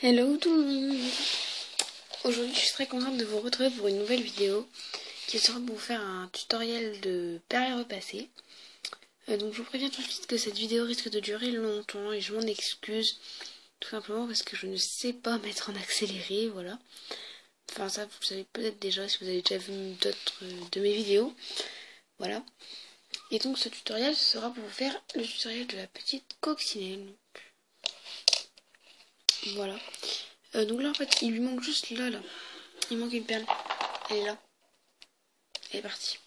Hello tout le monde. Aujourd'hui je suis très contente de vous retrouver pour une nouvelle vidéo qui sera pour vous faire un tutoriel de paire et repasser. Donc je vous préviens tout de suite que cette vidéo risque de durer longtemps et je m'en excuse. Tout simplement parce que je ne sais pas mettre en accéléré, voilà. Enfin ça vous savez peut-être déjà si vous avez déjà vu d'autres de mes vidéos. Voilà. Et donc ce tutoriel sera pour vous faire le tutoriel de la petite coccinelle. Voilà. Donc là en fait il lui manque juste là. Il manque une perle. Elle est là. Elle est partie.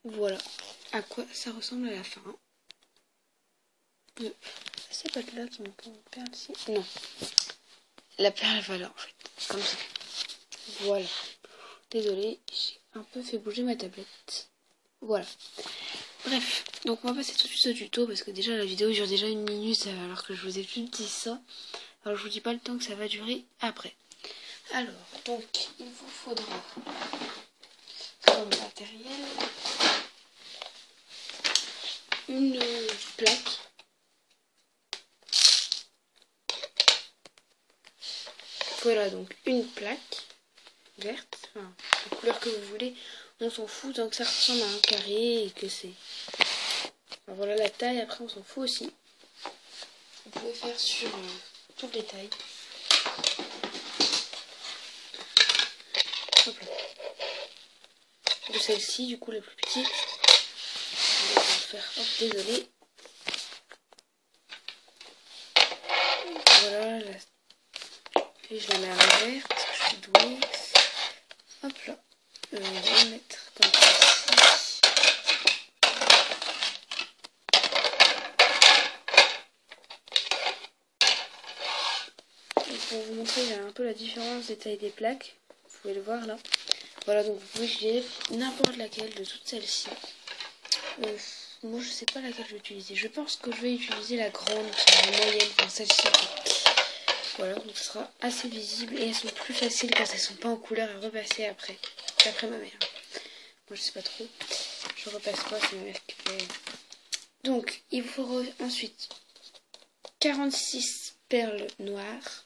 Voilà à quoi ça ressemble à la fin. C'est pas de là qui me prend une perle ici. Non. La perle va là en fait. Comme ça. Voilà. Désolée, j'ai un peu fait bouger ma tablette. Voilà. Bref, donc on va passer tout de suite au tuto parce que déjà la vidéo dure déjà 1 minute alors que je vous ai juste dit ça. Alors je vous dis pas le temps que ça va durer après. Alors, donc il vous faudra comme matériel une plaque. Voilà donc une plaque verte, enfin la couleur que vous voulez, on s'en fout tant que ça ressemble à un carré et que c'est... Enfin, voilà la taille, après on s'en fout aussi. Vous pouvez faire sur toutes les tailles. Hop là. De celle-ci, du coup la plus petite. On va faire, hop, désolé. Voilà, là. Et je la mets à l'envers parce que je suis douée. Hop là. Je vais la mettre comme ça. Pour vous montrer un peu la différence des tailles des plaques, vous pouvez le voir là. Voilà, donc vous pouvez utiliser n'importe laquelle de toutes celles-ci. Moi je sais pas laquelle je vais utiliser. Je pense que je vais utiliser la grande, la moyenne, enfin celle-ci. Voilà, donc ce sera assez visible et elles sont plus faciles quand elles sont pas en couleur à repasser après. D'après ma mère. Moi je sais pas trop. Je repasse pas, c'est ma mère qui fait. Donc il vous faut ensuite 46 perles noires.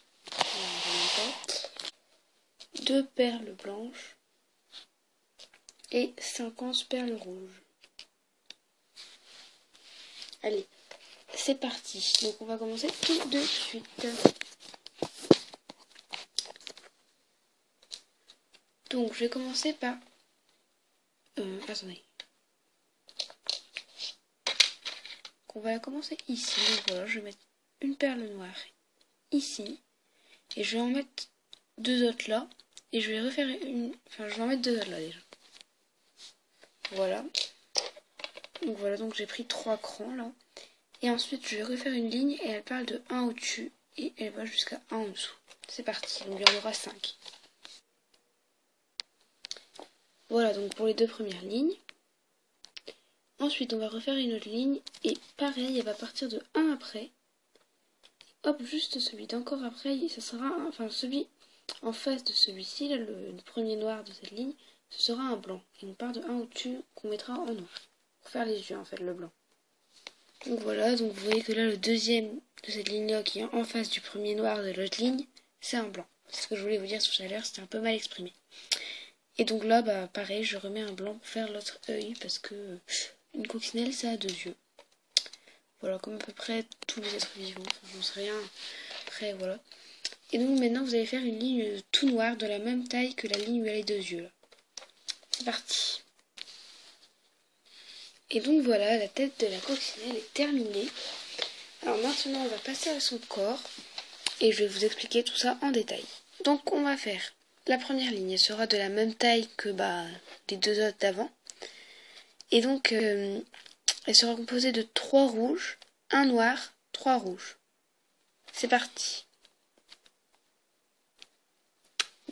2 perles blanches et 50 perles rouges. Allez, c'est parti. Donc on va commencer tout de suite. Donc je vais commencer par... attendez. On va commencer ici. Donc voilà, je vais mettre une perle noire ici. Et je vais en mettre 2 autres là. Et je vais refaire une... Enfin, je vais en mettre 2 autres là déjà. Voilà. Donc voilà, donc j'ai pris 3 crans là. Et ensuite, je vais refaire une ligne et elle parle de 1 au-dessus. Et elle va jusqu'à 1 en dessous. C'est parti, donc il y en aura 5. Voilà donc pour les 2 premières lignes. Ensuite, on va refaire une autre ligne. Et pareil, elle va partir de 1 après. Hop, juste celui d'encore après, ça sera... Enfin, celui en face de celui-ci, là, le premier noir de cette ligne, ce sera un blanc. Et on part de 1 au-dessus qu'on mettra en noir. Pour faire les yeux, en fait, le blanc. Donc voilà, donc vous voyez que là, le deuxième de cette ligne-là, qui est en face du premier noir de l'autre ligne, c'est un blanc. C'est ce que je voulais vous dire tout à l'heure, c'était un peu mal exprimé. Et donc là, bah pareil, je remets un blanc pour faire l'autre œil, parce que une coccinelle, ça a 2 yeux. Voilà, comme à peu près tous les êtres vivants, enfin, j'en sais rien. Après, voilà. Et donc maintenant, vous allez faire une ligne tout noire de la même taille que la ligne où elle a les 2 yeux. Là. C'est parti. Et donc voilà, la tête de la coccinelle est terminée. Alors maintenant, on va passer à son corps. Et je vais vous expliquer tout ça en détail. Donc on va faire la première ligne, elle sera de la même taille que les 2 autres d'avant. Et donc elle sera composée de 3 rouges, 1 noir, 3 rouges. C'est parti.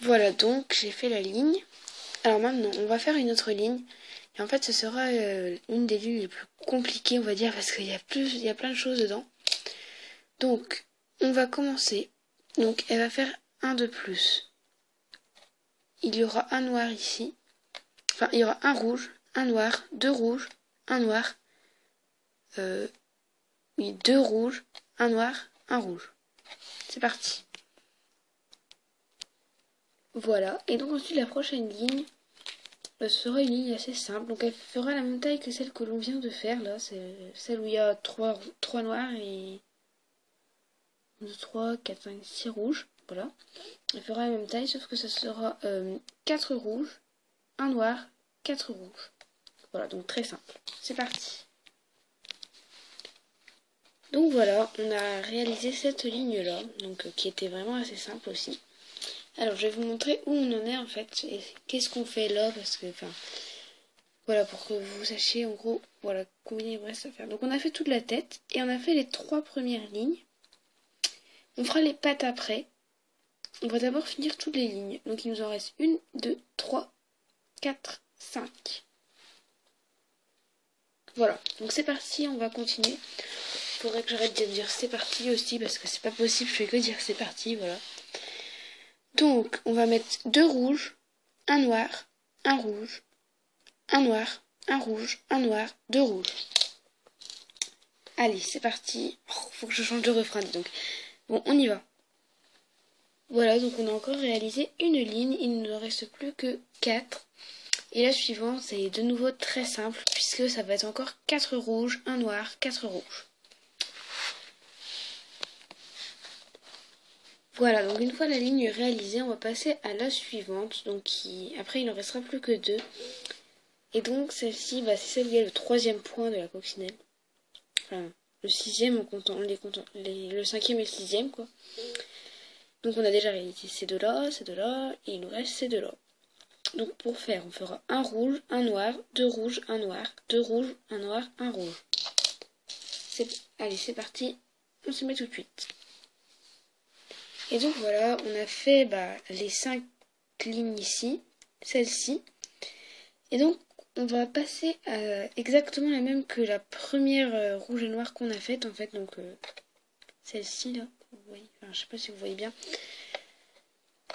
Voilà donc j'ai fait la ligne. Alors maintenant on va faire une autre ligne. Et en fait ce sera une des lignes les plus compliquées on va dire parce qu'il y a plein de choses dedans. Donc on va commencer. Donc elle va faire un de plus. Il y aura un noir ici. Enfin, il y aura un rouge, un noir, 2 rouges, un noir. Oui, 2 rouges, un noir, un rouge. C'est parti. Voilà, et donc ensuite la prochaine ligne, ce sera une ligne assez simple. Donc elle fera la même taille que celle que l'on vient de faire là. C'est celle où il y a 3 noirs et 2, 3, 4, 5, 6 rouges. Voilà. Elle fera la même taille, sauf que ça sera 4 rouges, 1 noir, 4 rouges. Voilà, donc très simple. C'est parti. Donc voilà, on a réalisé cette ligne-là, donc qui était vraiment assez simple aussi. Alors je vais vous montrer où on en est en fait, et qu'est-ce qu'on fait là, parce que, enfin, voilà, pour que vous sachiez en gros, voilà, combien il reste à faire. Donc on a fait toute la tête, et on a fait les 3 premières lignes. On fera les pattes après. On va d'abord finir toutes les lignes. Donc il nous en reste 1, 2, 3, 4, 5. Voilà, donc c'est parti, on va continuer. Faudrait que j'arrête de dire c'est parti aussi, parce que c'est pas possible, je fais que dire c'est parti, voilà. Donc, on va mettre 2 rouges, un noir, un rouge, un noir, un rouge, un noir, 2 rouges. Allez, c'est parti. Oh, faut que je change de refrain, dis donc. Bon, on y va. Voilà, donc on a encore réalisé une ligne, il ne nous reste plus que 4. Et la suivante, c'est de nouveau très simple, puisque ça va être encore 4 rouges, un noir, 4 rouges. Voilà, donc une fois la ligne réalisée, on va passer à la suivante. Donc après, il ne restera plus que 2. Et donc celle-ci, c'est celle où il y a le 3e point de la coccinelle. Enfin, le 6e en comptant le 5e et le 6e, quoi. Donc on a déjà réalisé ces deux-là, et il nous reste ces deux-là. Donc pour faire, on fera un rouge, un noir, 2 rouges, un noir, 2 rouges, un noir, un rouge. Allez, c'est parti, on se met tout de suite. Et donc voilà, on a fait les 5 lignes ici, celle-ci. Et donc on va passer à exactement la même que la première rouge et noire qu'on a faite en fait. Donc celle-ci là, vous voyez, enfin, je sais pas si vous voyez bien.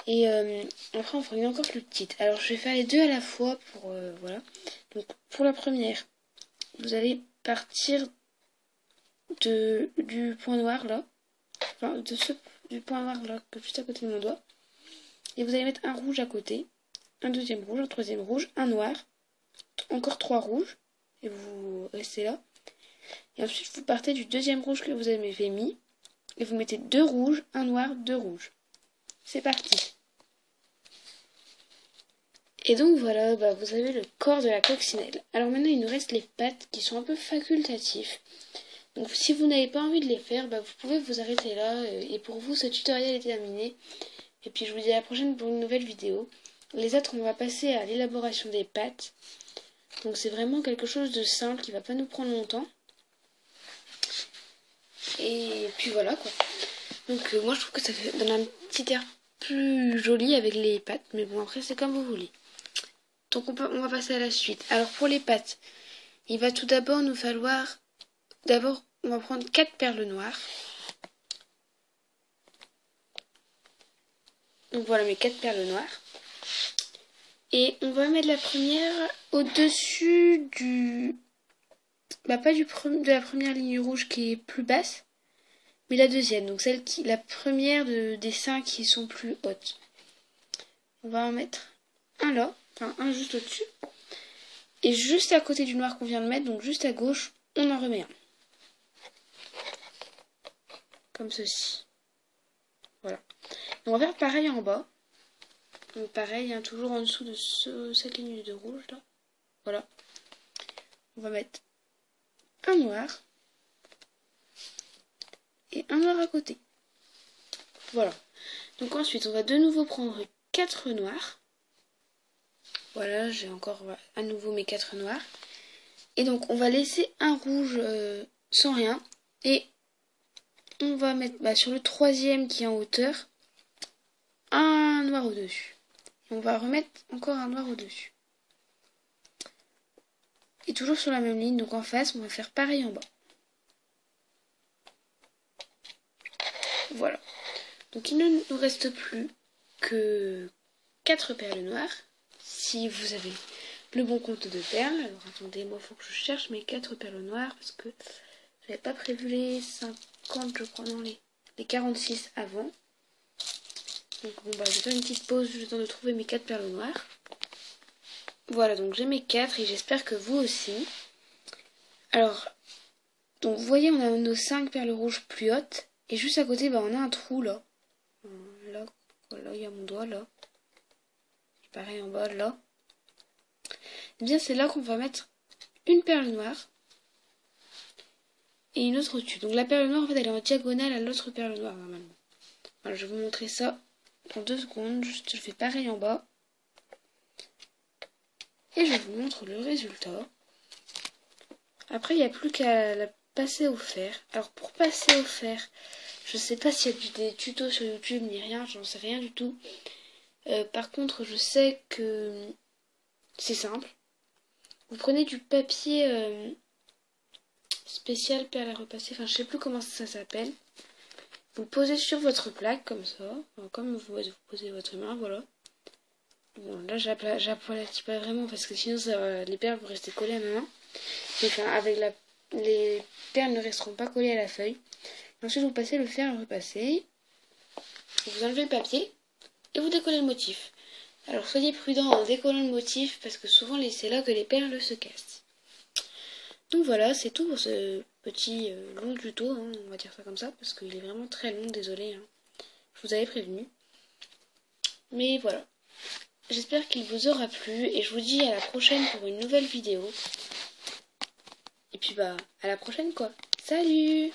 Et après on fera une encore plus petite. Alors je vais faire les deux à la fois pour voilà. Donc pour la première, vous allez partir du point noir là, enfin du point noir là, juste à côté de mon doigt. Et vous allez mettre un rouge à côté, un deuxième rouge, un troisième rouge, un noir, encore 3 rouges, et vous restez là. Et ensuite vous partez du deuxième rouge que vous avez mis, et vous mettez 2 rouges, un noir, 2 rouges. C'est parti. Et donc voilà, vous avez le corps de la coccinelle. Alors maintenant il nous reste les pattes qui sont un peu facultatifs. Donc si vous n'avez pas envie de les faire, vous pouvez vous arrêter là. Et pour vous ce tutoriel est terminé. Et puis je vous dis à la prochaine pour une nouvelle vidéo. Les autres on va passer à l'élaboration des pattes. Donc c'est vraiment quelque chose de simple qui va pas nous prendre longtemps. Et puis voilà quoi. Donc moi je trouve que ça donne un petit air plus joli avec les pattes. Mais bon après c'est comme vous voulez. Donc on va passer à la suite. Alors pour les pattes, il va tout d'abord nous falloir... D'abord on va prendre 4 perles noires. Donc voilà mes 4 perles noires. Et on va mettre la première au-dessus du... pas de la première ligne rouge qui est plus basse, mais la deuxième. Donc la première des 5 qui sont plus hautes. On va en mettre un là, enfin un juste au-dessus. Et juste à côté du noir qu'on vient de mettre, donc juste à gauche, on en remet un. Comme ceci. Voilà. Et on va faire pareil en bas. Donc pareil, toujours en dessous de cette ligne de rouge là. Voilà. On va mettre un noir. Et un noir à côté. Voilà. Donc ensuite, on va de nouveau prendre 4 noirs. Voilà, j'ai encore à nouveau mes 4 noirs. Et donc, on va laisser un rouge sans rien. Et on va mettre sur le troisième qui est en hauteur, un noir au-dessus. On va remettre encore un noir au-dessus. Et toujours sur la même ligne, donc en face, on va faire pareil en bas. Voilà. Donc il ne nous reste plus que 4 perles noires. Si vous avez le bon compte de perles. Alors attendez, moi il faut que je cherche mes 4 perles noires parce que j'avais pas prévu les 50 je crois dans les... les 46 avant. Donc bon bah je vais faire une petite pause, juste le temps de trouver mes 4 perles noires. Voilà, donc j'ai mes 4 et j'espère que vous aussi. Alors, donc vous voyez, on a nos 5 perles rouges plus hautes. Et juste à côté, bah, on a un trou là. Là, voilà, il y a mon doigt là. Pareil en bas là. Et bien c'est là qu'on va mettre une perle noire. Et une autre au-dessus. Donc la perle noire, en fait, elle est en diagonale à l'autre perle noire normalement. Voilà, je vais vous montrer ça en 2 secondes. Juste, je fais pareil en bas. Et je vous montre le résultat. Après, il n'y a plus qu'à la passer au fer. Alors, pour passer au fer, je sais pas s'il y a des tutos sur YouTube ni rien. J'en sais rien du tout. Par contre, je sais que c'est simple. Vous prenez du papier spécial perle à repasser. Enfin, je sais plus comment ça s'appelle. Vous le posez sur votre plaque, comme ça. Enfin, comme vous posez votre main, voilà. Bon, là, j'applatis pas vraiment parce que sinon, les perles vont rester collées à ma main. Enfin, les perles ne resteront pas collées à la feuille. Ensuite, vous passez le fer à repasser. Vous enlevez le papier et vous décollez le motif. Alors, soyez prudent en décollant le motif parce que souvent, c'est là que les perles se cassent. Donc voilà, c'est tout pour ce petit long tuto, hein, on va dire ça comme ça, parce qu'il est vraiment très long, désolé. Hein. Je vous avais prévenu. Mais voilà. J'espère qu'il vous aura plu et je vous dis à la prochaine pour une nouvelle vidéo. Et puis bah, à la prochaine quoi. Salut!